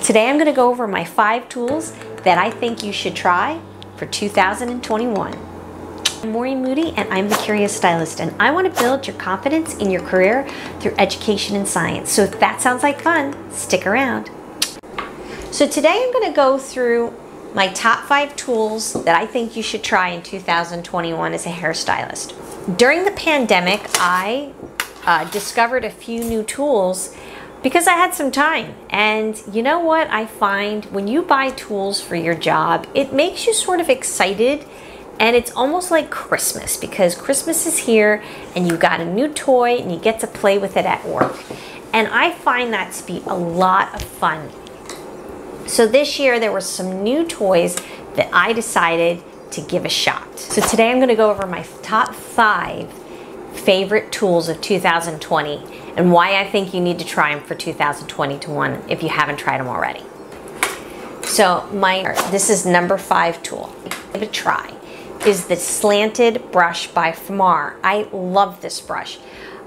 Today I'm going to go over my 5 tools that I think you should try for 2021. I'm Maureen Moody and I'm the Curious Stylist, and I want to build your confidence in your career through education and science. So if that sounds like fun, stick around. So today I'm going to go through my top 5 tools that I think you should try in 2021 as a hairstylist. During the pandemic, I discovered a few new tools because I had some time. And you know what I find? When you buy tools for your job, it makes you sort of excited, and it's almost like Christmas because Christmas is here and you got a new toy and you get to play with it at work. And I find that to be a lot of fun. So this year there were some new toys that I decided to give a shot. So today I'm going to go over my top 5 favorite tools of 2020 and why I think you need to try them for 2021 if you haven't tried them already. So this is number 5 tool. Give it a try. Is the Slanted brush by Famar. I love this brush.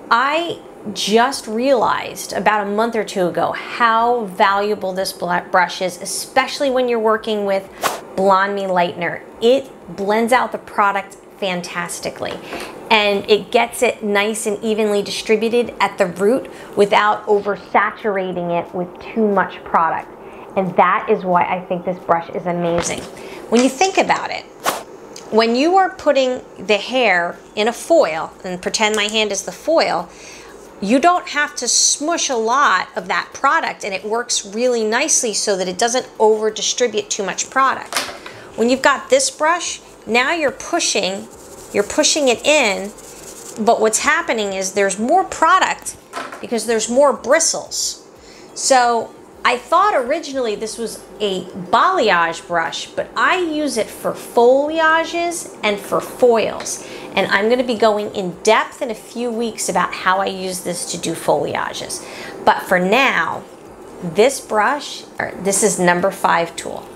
I just realized about a month or two ago how valuable this brush is, especially when you're working with Blonde Me Lightener. It blends out the product fantastically, and it gets it nice and evenly distributed at the root without oversaturating it with too much product. And that is why I think this brush is amazing. When you think about it, when you are putting the hair in a foil, and pretend my hand is the foil, you don't have to smush a lot of that product, and it works really nicely so that it doesn't over distribute too much product. When you've got this brush, now you're pushing it in, but what's happening is there's more product because there's more bristles. So I thought originally this was a balayage brush, but I use it for foliages and for foils. And I'm going to be going in depth in a few weeks about how I use this to do foliages. But for now, this brush, this is number 5 tool.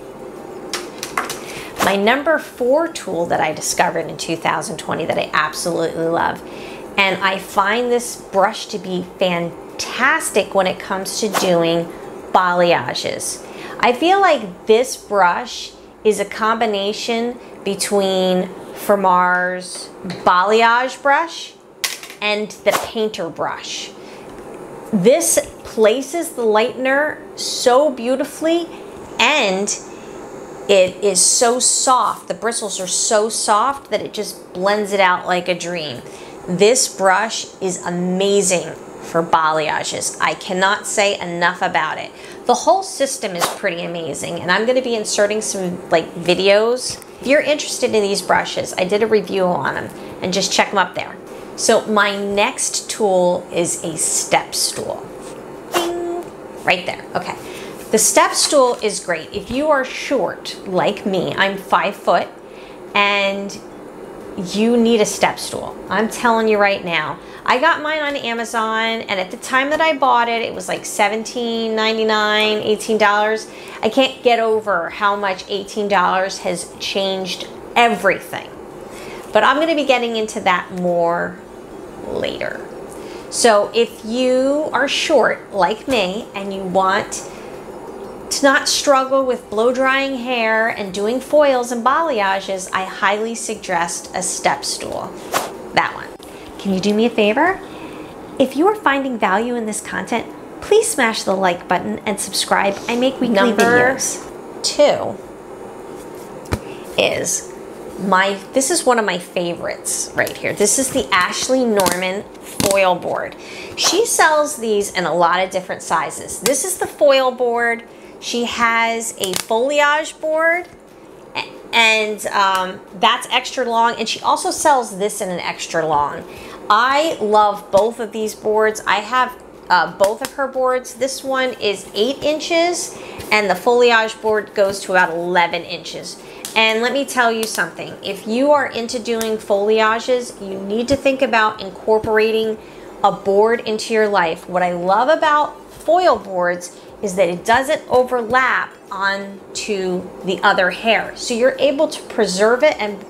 My number 4 tool that I discovered in 2020 that I absolutely love. And I find this brush to be fantastic when it comes to doing balayages. I feel like this brush is a combination between Famar's balayage brush and the painter brush. This places the lightener so beautifully, and it is so soft. The bristles are so soft that it just blends it out like a dream. This brush is amazing for balayages. I cannot say enough about it. The whole system is pretty amazing, and I'm going to be inserting some videos. If you're interested in these brushes, I did a review on them, and just check them up there. So my next tool is a step stool. Ding! Right there. Okay. The step stool is great. If you are short like me, I'm 5 foot, and you need a step stool. I'm telling you right now. I got mine on Amazon, and at the time that I bought it, it was like $17.99, $18. I can't get over how much $18 has changed everything. But I'm going to be getting into that more later. So if you are short like me and you want to not struggle with blow drying hair and doing foils and balayages, I highly suggest a step stool. That one. Can you do me a favor? If you are finding value in this content, please smash the like button and subscribe. I make weekly videos. Number 2 is this is one of my favorites right here. This is the Ashlee Norman foil board. She sells these in a lot of different sizes. This is the foil board. She has a foliage board, and that's extra long, and she also sells this in an extra long. I love both of these boards. I have both of her boards. This one is 8 inches, and the foliage board goes to about 11 inches. And let me tell you something. If you are into doing foliages, you need to think about incorporating a board into your life. What I love about foil boards is that it doesn't overlap onto the other hair. So you're able to preserve it and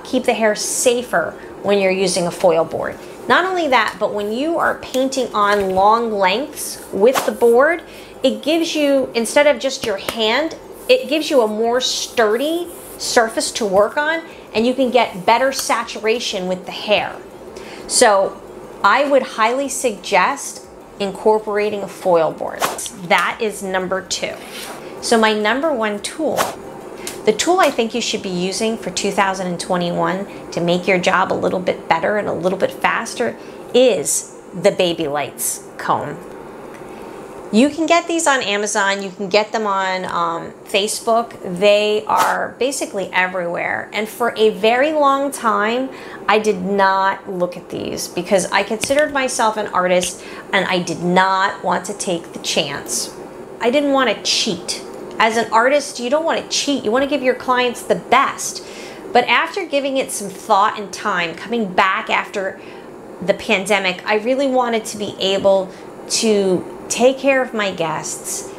keep the hair safer when you're using a foil board. Not only that, but when you are painting on long lengths with the board, it gives you, instead of just your hand, it gives you a more sturdy surface to work on, and you can get better saturation with the hair. So I would highly suggest incorporating a foil board. That is number 2. So my number 1 tool, the tool I think you should be using for 2021 to make your job a little bit better and a little bit faster, is the Babylights comb. You can get these on Amazon, you can get them on Facebook. They are basically everywhere. And for a very long time, I did not look at these because I considered myself an artist and I did not want to take the chance. I didn't want to cheat. As an artist, you don't want to cheat. You want to give your clients the best. But after giving it some thought and time, coming back after the pandemic, I really wanted to be able to take care of my guests,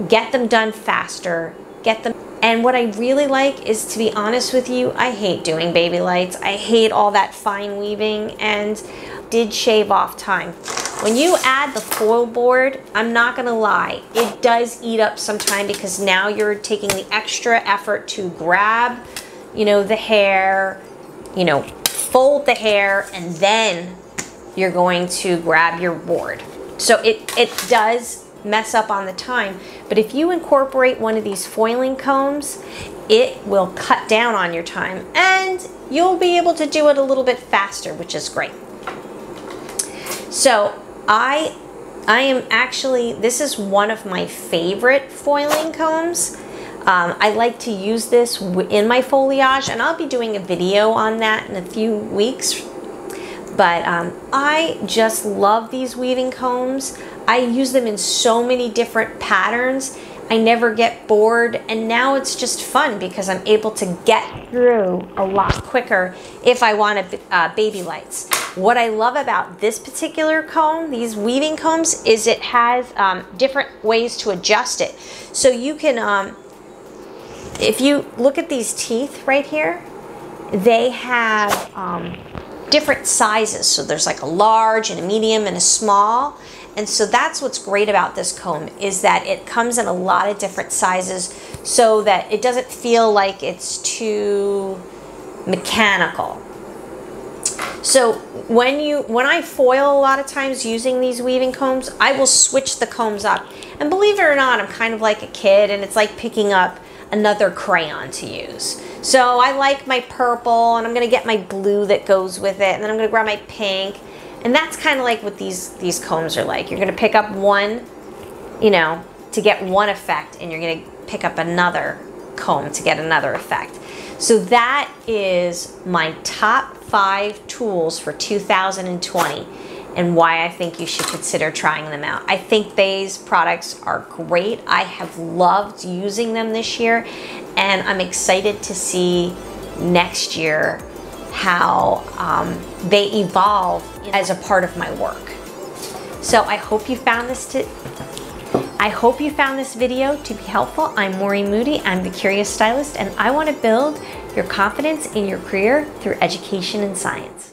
get them done faster, get them. And what I really like is, to be honest with you, I hate doing baby lights. I hate all that fine weaving and did shave off time. When you add the foil board, I'm not gonna lie, it does eat up some time because now you're taking the extra effort to grab, you know, the hair, you know, fold the hair, and then you're going to grab your board. So it does mess up on the time, but if you incorporate one of these foiling combs, it will cut down on your time and you'll be able to do it a little bit faster, which is great. So I am actually, this is one of my favorite foiling combs. I like to use this in my foliage, and I'll be doing a video on that in a few weeks. But I just love these weaving combs. I use them in so many different patterns. I never get bored, and now it's just fun because I'm able to get through a lot quicker if I want baby lights. What I love about this particular comb, these weaving combs, is it has different ways to adjust it. So you can, if you look at these teeth right here, they have different sizes. So there's like a large and a medium and a small. And so that's what's great about this comb, is that it comes in a lot of different sizes so that it doesn't feel like it's too mechanical. So when I foil a lot of times using these weaving combs, I will switch the combs up. And believe it or not, I'm kind of like a kid, and it's like picking up another crayon to use. So I like my purple, and I'm gonna get my blue that goes with it, and then I'm gonna grab my pink. And that's kind of like what these combs are like. You're gonna pick up one, you know, to get one effect, and you're gonna pick up another comb to get another effect. So that is my top 5 tools for 2020 and why I think you should consider trying them out. I think these products are great. I have loved using them this year, and I'm excited to see next year how they evolve as a part of my work. So I hope you found this video to be helpful. I'm Maureen Moody. I'm the Curious Stylist, and I want to build your confidence in your career through education and science.